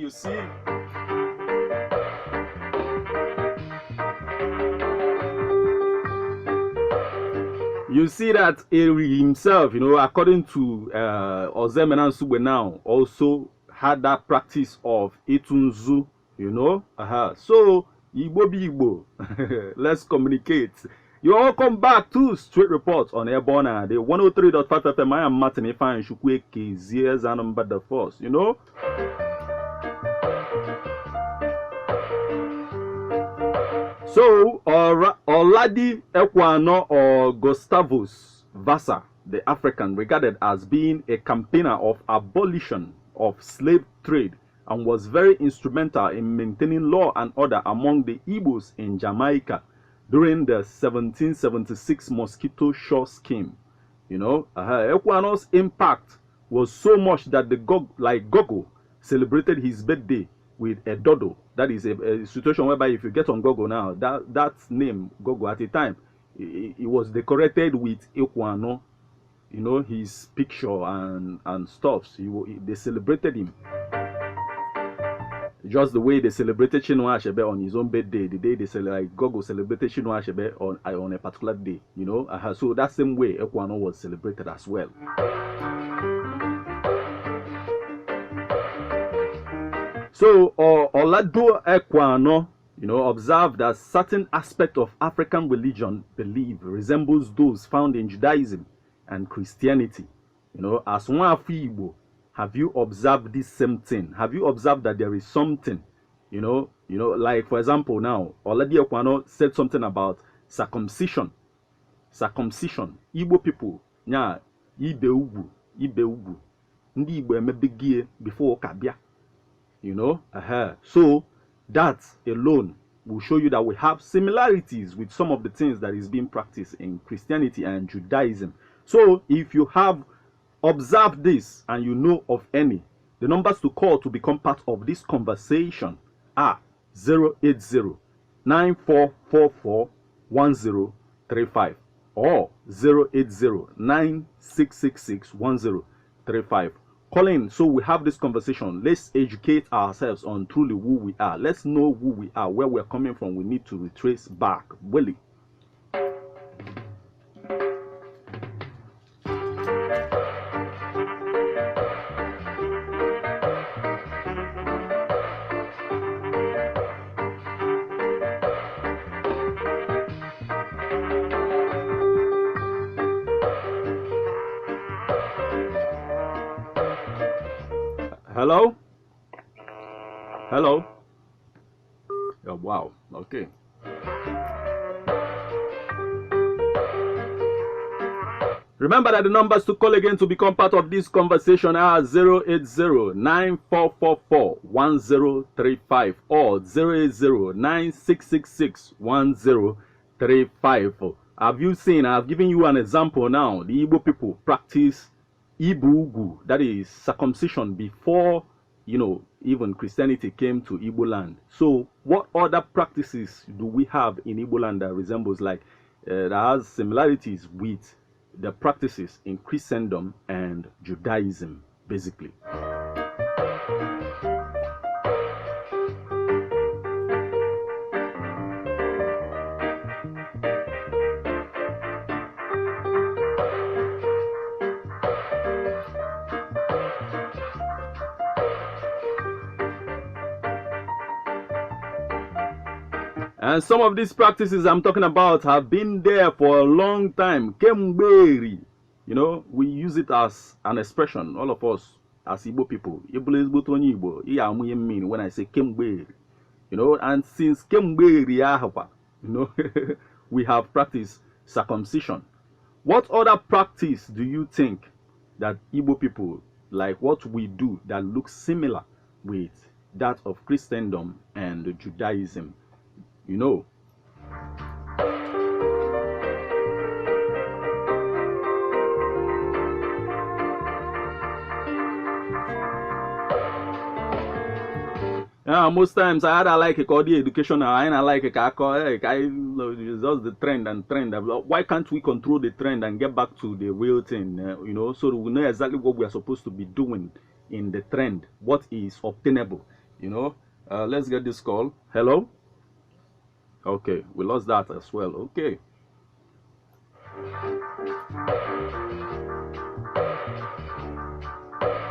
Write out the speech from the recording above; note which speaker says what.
Speaker 1: you see. You see that Eri himself, you know, according to Ozemenan Sube now, also had that practice of Itunzu, you know. So, Igbo be Igbo. Let's communicate. You're welcome back to Straight Reports on Airborne, the 103.5 FM. I am Martin Ifan Shukwe Keziers and number the force, you know. So, Oladi Ekwano or Gustavus Vassa, the African, regarded as being a campaigner of abolition of slave trade and was very instrumental in maintaining law and order among the Igbos in Jamaica during the 1776 Mosquito Shore Scheme. You know, Ekwano's impact was so much that the Gogo celebrated his birthday with a dodo. That is a situation whereby if you get on Google now, that name Gogo at the time, it was decorated with Ekwano, you know, his picture and stuff. They celebrated him just the way they celebrated Chinua Achebe on his own birthday. The day they celebrate, Gogo celebrated Chinua Achebe on a particular day, you know. So that same way Ekwano was celebrated as well. So, Olado Ekwano, you know, observed that certain aspect of African religion belief resembles those found in Judaism and Christianity. You know, as one of Igbo, have you observed this same thing? Have you observed that there is something, you know, like for example now, Olado Ekwano said something about circumcision. Circumcision. Igbo people, nya, ibe ugu. Ndi Igbo emebegie before Kabia. You know, so that alone will show you that we have similarities with some of the things that is being practiced in Christianity and Judaism. So if you have observed this and you know of any, the numbers to call to become part of this conversation are 080-9444-1035 or 080-9666-1035. Call in so we have this conversation. Let's educate ourselves on truly who we are. Let's know who we are, where we're coming from. We need to retrace back. Willie. Hello? Hello? Oh, wow. Okay. Remember that the numbers to call again to become part of this conversation are 080-9444-1035 or 080-9666-1035. Have you seen? I've given you an example now. The Igbo people practice Ibugu, that is circumcision, before, you know, even Christianity came to Igbo land. So what other practices do we have in Igbo land that resembles, like, that has similarities with the practices in Christendom and Judaism, basically? And some of these practices I'm talking about have been there for a long time. Kemberi. You know, we use it as an expression, all of us as Igbo people. Igbo mean when I say Kemberi. You know, and since Kemberi, you know, we have practiced circumcision. What other practice do you think that Igbo people, like what we do, that looks similar with that of Christendom and Judaism? You know. Yeah, most times I either like a audio education or I like a just the trend. Why can't we control the trend and get back to the real thing? You know, so we know exactly what we are supposed to be doing in the trend, what is obtainable You know, let's get this call. Hello? Okay, we lost that as well. Okay.